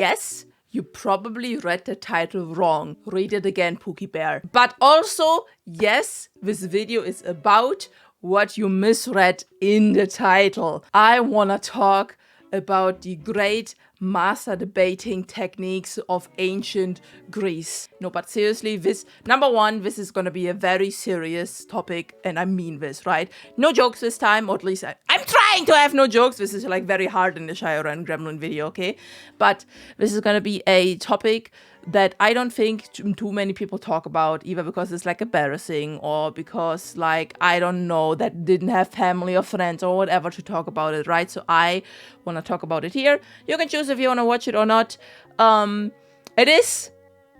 Yes, you probably read the title wrong. Read it again, Pookie Bear. But also, yes, this video is about what you misread in the title. I wanna talk about the great master debating techniques of ancient Greece. No, but seriously, number one, this is gonna be a very serious topic, and I mean this, right? No jokes this time, or at least I'm trying to have no jokes. This is like very hard in the Shyaren Gremlin video, okay? But this is gonna be a topic that I don't think too many people talk about, either because it's like embarrassing or because like, I don't know, that didn't have family or friends or whatever to talk about it, right? So I want to talk about it here. You can choose if you want to watch it or not. It is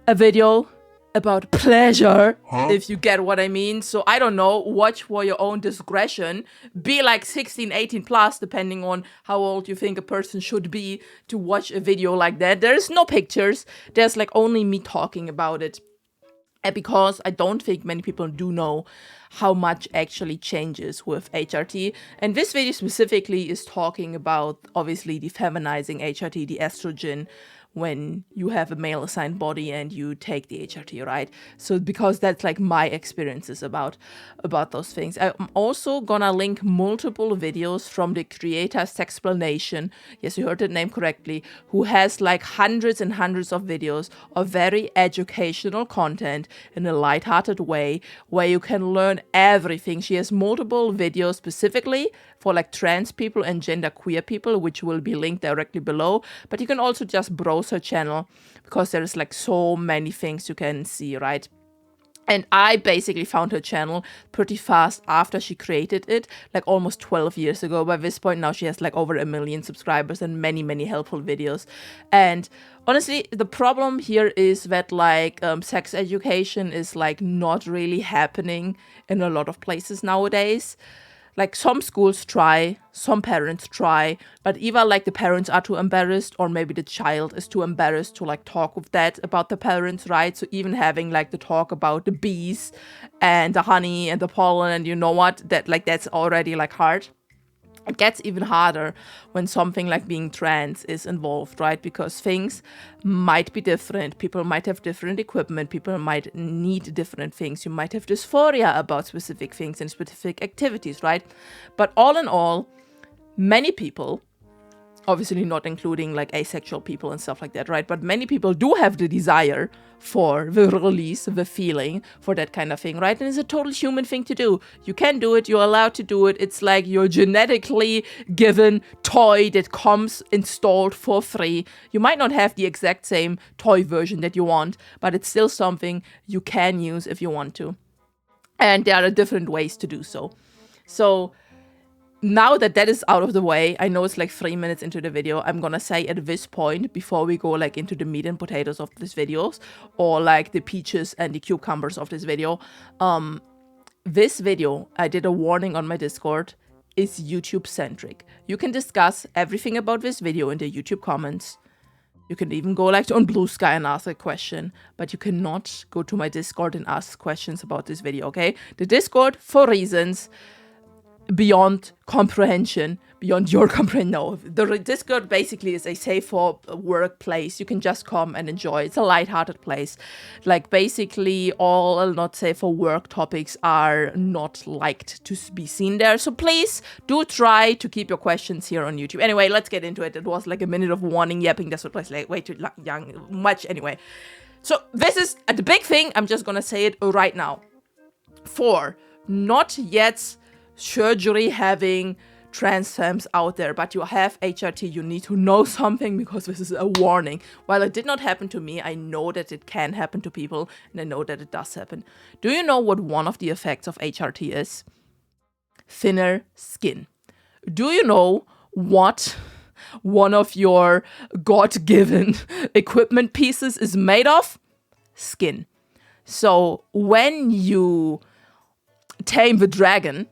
a video about pleasure, if you get what I mean. So I don't know, watch for your own discretion. Be like 16, 18 plus, depending on how old you think a person should be to watch a video like that. There's no pictures. There's like only me talking about it. And because I don't think many people do know how much actually changes with HRT. And this video specifically is talking about, obviously, the feminizing HRT, the estrogen, when you have a male assigned body and you take the HRT, right? So because that's like my experiences about those things. I'm also gonna link multiple videos from the creator's explanation, yes, you heard the name correctly, who has like hundreds and hundreds of videos of very educational content in a lighthearted way where you can learn everything. She has multiple videos specifically for like trans people and genderqueer people, which will be linked directly below. But you can also just browse her channel because there's like so many things you can see, right? And I basically found her channel pretty fast after she created it, like almost 12 years ago. By this point now she has like over 1 million subscribers and many, many helpful videos. And honestly, the problem here is that like sex education is like not really happening in a lot of places nowadays. Like some schools try, some parents try, but either like the parents are too embarrassed or maybe the child is too embarrassed to like talk with that about the parents, right? So even having like the talk about the bees and the honey and the pollen and you know what, that's already like hard. It gets even harder when something like being trans is involved, right? Because things might be different. People might have different equipment. People might need different things. You might have dysphoria about specific things and specific activities, right? But all in all, many people, obviously not including like asexual people and stuff like that, right? But many people do have the desire for the release, the feeling for that kind of thing, right? And it's a total human thing to do. You can do it, you're allowed to do it. It's like your genetically given toy that comes installed for free. You might not have the exact same toy version that you want, but it's still something you can use if you want to. And there are different ways to do so. So now that that is out of the way, I know it's like 3 minutes into the video, I'm gonna say at this point, before we go like into the meat and potatoes of these videos, or like the peaches and the cucumbers of this video, this video, I did a warning on my Discord, is YouTube centric. You can discuss everything about this video in the YouTube comments. You can even go like on Blue Sky and ask a question, but you cannot go to my Discord and ask questions about this video, okay? The Discord, for reasons beyond comprehension, beyond your comprehension. No, the Discord basically is a safe for workplace. You can just come and enjoy. It's a lighthearted place. Like basically all not safe for work topics are not liked to be seen there. So please do try to keep your questions here on YouTube. Anyway, let's get into it. It was like a minute of warning yapping. That's what was like way too young, much anyway. So this is the big thing. I'm just gonna say it right now. For not yet surgery having trans femmes out there, but you have HRT, you need to know something because this is a warning. While it did not happen to me, I know that it can happen to people, and I know that it does happen. Do you know what one of the effects of HRT is? Thinner skin. Do you know what one of your God-given equipment pieces is made of? Skin. So when you tame the dragon,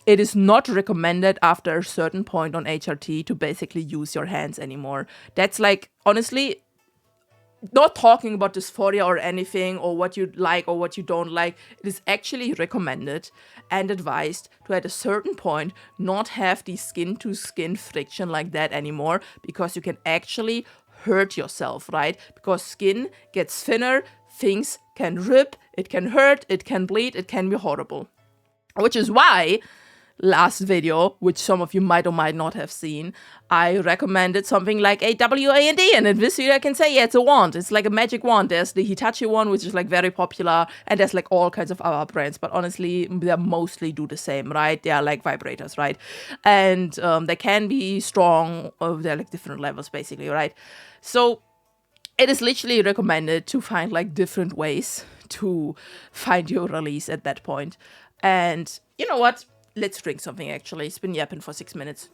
it is not recommended after a certain point on HRT to basically use your hands anymore. That's like, honestly, not talking about dysphoria or anything, or what you like or what you don't like. It is actually recommended and advised to, at a certain point, not have the skin-to-skin friction like that anymore, because you can actually hurt yourself, right? Because skin gets thinner, things can rip, it can hurt, it can bleed, it can be horrible. Which is why last video, which some of you might or might not have seen, I recommended something like a WAND, and in this video I can say, yeah, it's a wand. It's like a magic wand. There's the Hitachi one, which is like very popular, and there's like all kinds of other brands, but honestly, they mostly do the same, right? They are like vibrators, right? And they can be strong, they're like different levels, basically, right? So it is literally recommended to find like different ways to find your release at that point. And you know what? Let's drink something, actually. It's been yapping for 6 minutes.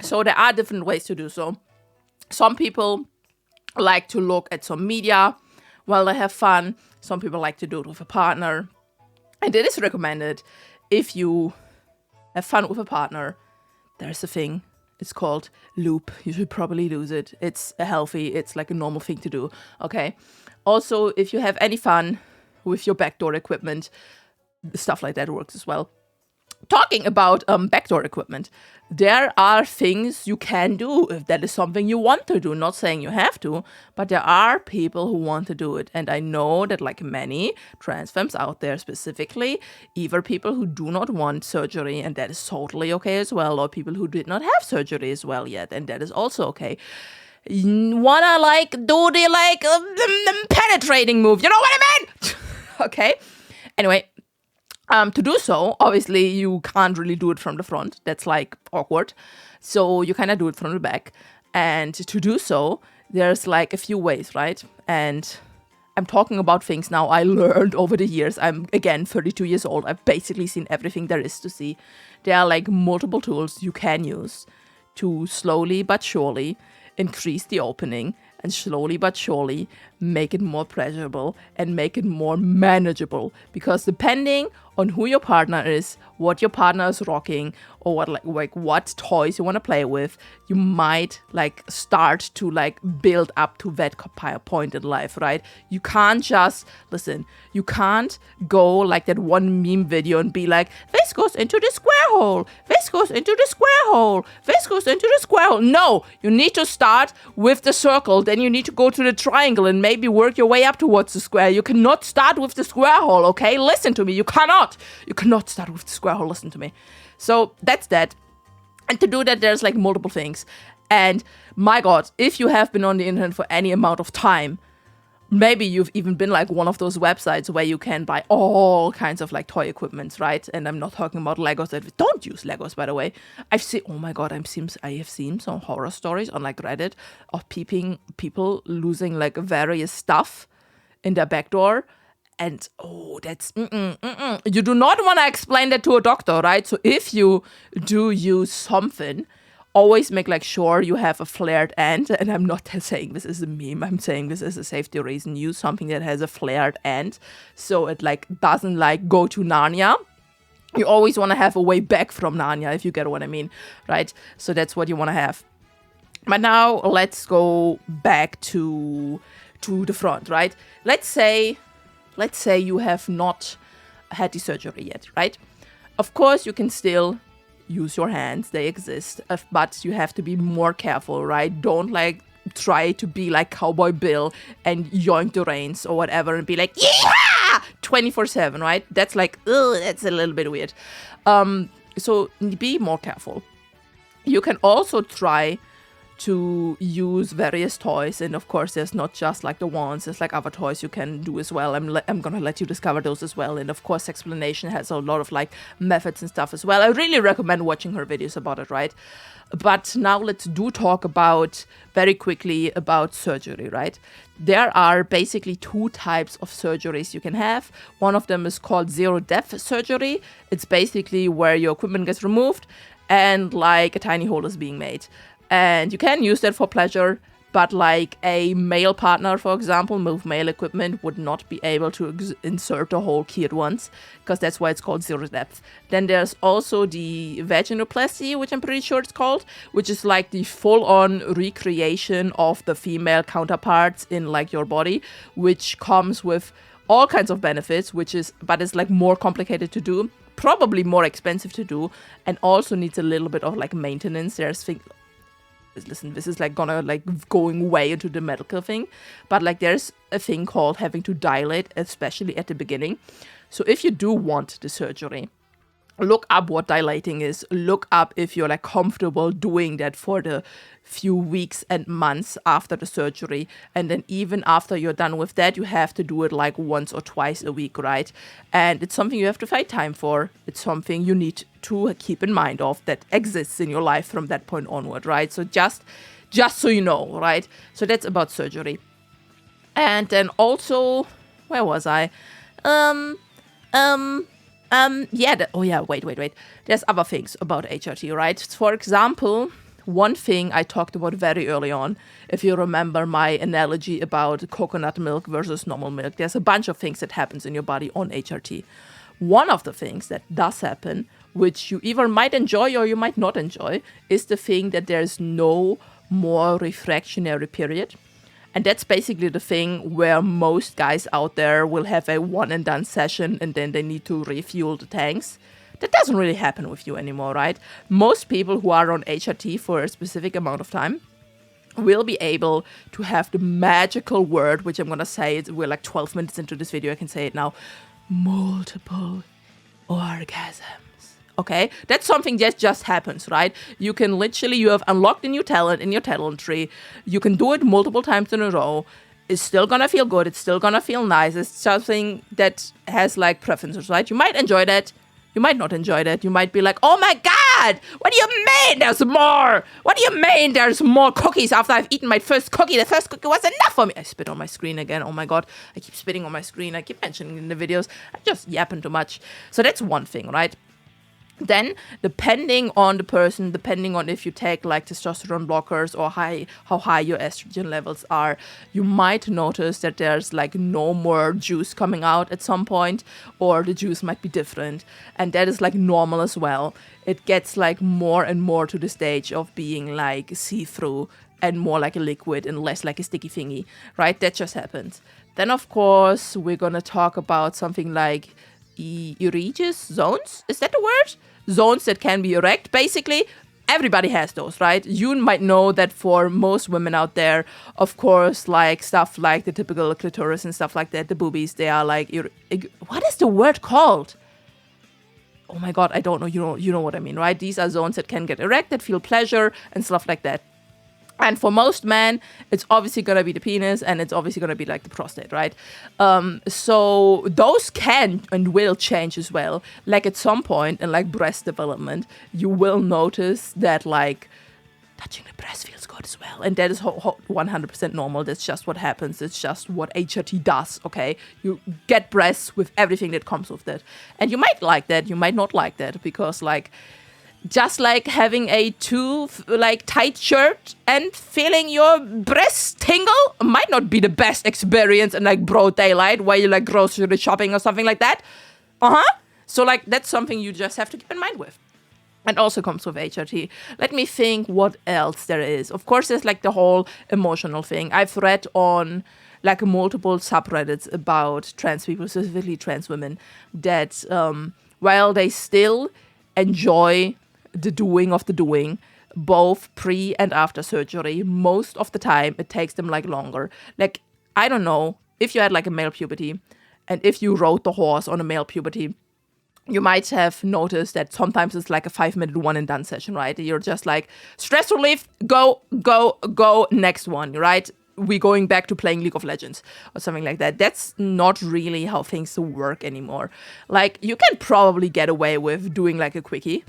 So there are different ways to do so. Some people like to look at some media while they have fun. Some people like to do it with a partner. And it is recommended if you have fun with a partner. There's a thing. It's called loop. You should probably use it. It's it's like a normal thing to do. Okay. Also, if you have any fun with your backdoor equipment, stuff like that works as well. Talking about backdoor equipment, there are things you can do if that is something you want to do. Not saying you have to, but there are people who want to do it. And I know that like many trans femmes out there specifically, either people who do not want surgery, and that is totally okay as well, or people who did not have surgery as well yet, and that is also okay. Wanna like do the like penetrating move, you know what I mean? Okay. Anyway, to do so, obviously you can't really do it from the front. That's like awkward. So you kind of do it from the back. And to do so, there's like a few ways, right? And I'm talking about things now I learned over the years. I'm, again, 32 years old. I've basically seen everything there is to see. There are like multiple tools you can use to slowly but surely increase the opening and slowly but surely make it more pleasurable and make it more manageable. Because depending on who your partner is, what your partner is rocking, or what toys you want to play with, you might like start to like build up to that point in life, right? You can't just listen. You can't go like that one meme video and be like, this goes into the square hole, this goes into the square hole, this goes into the square hole. No, you need to start with the circle, then you need to go to the triangle and maybe work your way up towards the square. You cannot start with the square hole, okay? Listen to me. You cannot start with the square hole. Listen to me. So that's that. And to do that, there's like multiple things. And my God, if you have been on the internet for any amount of time, maybe you've even been like one of those websites where you can buy all kinds of like toy equipment, right? And I'm not talking about Legos. Don't use Legos, by the way. I've seen, oh my God, I have seen some horror stories on like Reddit of people losing like various stuff in their back door. And, oh, that's, You do not want to explain that to a doctor, right? So if you do use something, always make like sure you have a flared end. And I'm not saying this is a meme. I'm saying this is a safety reason. Use something that has a flared end so it like doesn't like go to Narnia. You always want to have a way back from Narnia, if you get what I mean, right? So that's what you want to have. But now let's go back to the front, right? Let's say you have not had the surgery yet, right? Of course, you can still use your hands. They exist, but you have to be more careful, right? Don't like try to be like Cowboy Bill and yoink the reins or whatever and be like, yeah, 24/7, right? That's like, that's a little bit weird. So be more careful. You can also try to use various toys, and of course there's not just like the wands, there's like other toys you can do as well. I'm gonna let you discover those as well. And of course Explanation has a lot of like methods and stuff as well. I really recommend watching her videos about it, right? But now let's talk about very quickly about surgery, right? There are basically two types of surgeries you can have. One of them is called zero-depth surgery. It's basically where your equipment gets removed and like a tiny hole is being made. And you can use that for pleasure, but like a male partner, for example, with male equipment would not be able to insert the whole key at once, because that's why it's called zero depth. Then there's also the vaginoplasty, which I'm pretty sure it's called, which is like the full-on recreation of the female counterparts in like your body, which comes with all kinds of benefits, but it's like more complicated to do. probably more expensive to do, and also needs a little bit of like maintenance. There's things, listen, this is like gonna like going way into the medical thing, but like there's a thing called having to dilate, especially at the beginning. So if you do want the surgery, look up what dilating is. Look up if you're like comfortable doing that for the few weeks and months after the surgery. And then even after you're done with that, you have to do it like once or twice a week, right? And it's something you have to find time for. It's something you need to keep in mind of that exists in your life from that point onward, right? So just so you know, right? So that's about surgery. And then also, where was I? Wait. There's other things about HRT, right? For example, one thing I talked about very early on, if you remember my analogy about coconut milk versus normal milk, there's a bunch of things that happens in your body on HRT. One of the things that does happen, which you either might enjoy or you might not enjoy, is the thing that there's no more refractionary period. And that's basically the thing where most guys out there will have a one and done session and then they need to refuel the tanks. That doesn't really happen with you anymore, right? Most people who are on HRT for a specific amount of time will be able to have the magical word, which I'm going to say, we're like 12 minutes into this video, I can say it now, multiple orgasms. Okay, that's something that just happens, right? You can literally, you have unlocked a new talent in your talent tree. You can do it multiple times in a row. It's still gonna feel good. It's still gonna feel nice. It's something that has like preferences, right? You might enjoy that. You might not enjoy that. You might be like, oh my God, what do you mean there's more? What do you mean there's more cookies after I've eaten my first cookie? The first cookie was enough for me. I spit on my screen again. Oh my God, I keep spitting on my screen. I keep mentioning in the videos. I'm just yapping too much. So that's one thing, right? Then, depending on the person, depending on if you take like testosterone blockers or how high your estrogen levels are, you might notice that there's like no more juice coming out at some point, or the juice might be different. And that is like normal as well. It gets like more and more to the stage of being like see-through and more like a liquid and less like a sticky thingy, right? That just happens. Then, of course, we're going to talk about something like eregious zones. Is that the word? Zones that can be erect. Basically, everybody has those, right? You might know that for most women out there, of course, like stuff like the typical clitoris and stuff like that, the boobies, they are like, what is the word called? Oh my God, I don't know. You know what I mean, right? These are zones that can get erect, that feel pleasure and stuff like that. And for most men, it's obviously going to be the penis and it's obviously going to be like the prostate, right? So those can and will change as well. Like at some point in like breast development, you will notice that like touching the breast feels good as well. And that is 100% normal. That's just what happens. It's just what HRT does, okay? You get breasts with everything that comes with that. And you might like that. You might not like that because like, just like having a too like tight shirt and feeling your breasts tingle might not be the best experience in like broad daylight while you're like grocery shopping or something like that. So like that's something you just have to keep in mind with. And also comes with HRT. Let me think what else there is. Of course, there's like the whole emotional thing. I've read on like multiple subreddits about trans people, specifically trans women, that while they still enjoy the doing of the doing, both pre and after surgery, most of the time it takes them like longer. Like, I don't know, if you had like a male puberty and if you rode the horse on a male puberty, you might have noticed that sometimes it's like a 5-minute one and done session, right? You're just like, stress relief, go, next one, right? We're going back to playing League of Legends or something like that. That's not really how things work anymore. Like, you can probably get away with doing like a quickie.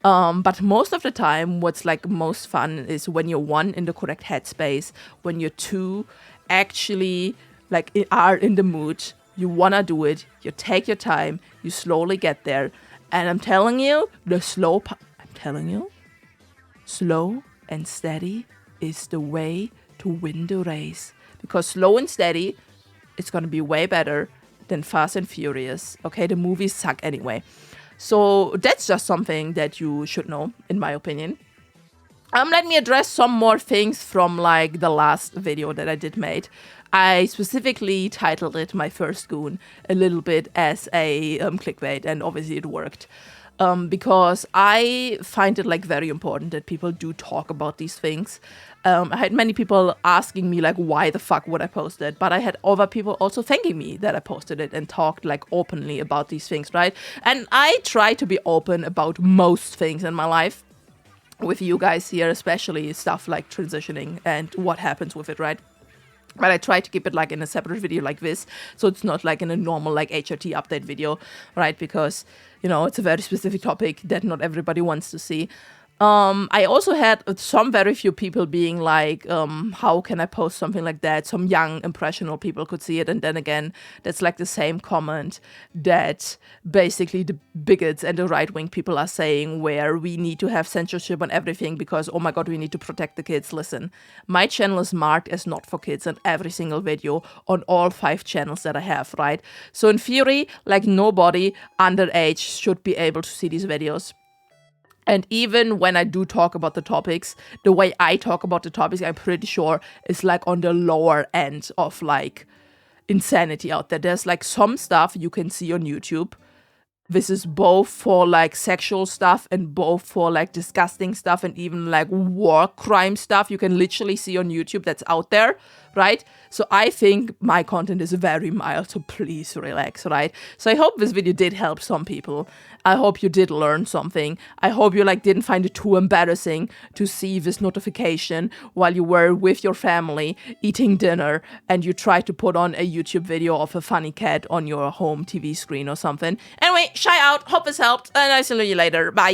But most of the time, what's like most fun is when you're one, in the correct headspace, when you're two, actually like are in the mood, you wanna do it, you take your time, you slowly get there. And I'm telling you, slow and steady is the way to win the race. Because slow and steady, it's gonna be way better than Fast and Furious. Okay, the movies suck anyway. So that's just something that you should know, in my opinion. Let me address some more things from like the last video that I did made. I specifically titled it My First Goon a little bit as a clickbait, and obviously it worked. Because I find it like very important that people do talk about these things. I had many people asking me like, why the fuck would I post it? But I had other people also thanking me that I posted it and talked like openly about these things, right? And I try to be open about most things in my life with you guys here, especially stuff like transitioning and what happens with it, right? But I try to keep it like in a separate video like this, so it's not like in a normal like HRT update video, right? Because, you know, it's a very specific topic that not everybody wants to see. I also had some very few people being like, how can I post something like that? Some young, impressionable people could see it. And then again, that's like the same comment that basically the bigots and the right-wing people are saying, where we need to have censorship on everything because, oh my God, we need to protect the kids. Listen, my channel is marked as not for kids on every single video on all 5 channels that I have, right? So in theory, like nobody underage should be able to see these videos. And even when I do talk about the topics, the way I talk about the topics, I'm pretty sure is like on the lower end of like insanity out there. There's like some stuff you can see on YouTube. This is both for like sexual stuff and both for like disgusting stuff and even like war crime stuff you can literally see on YouTube that's out there, right? So I think my content is very mild, so please relax, right? So I hope this video did help some people. I hope you did learn something. I hope you like didn't find it too embarrassing to see this notification while you were with your family eating dinner and you tried to put on a YouTube video of a funny cat on your home TV screen or something. Anyway, shy out. Hope this helped, and I'll see you later. Bye.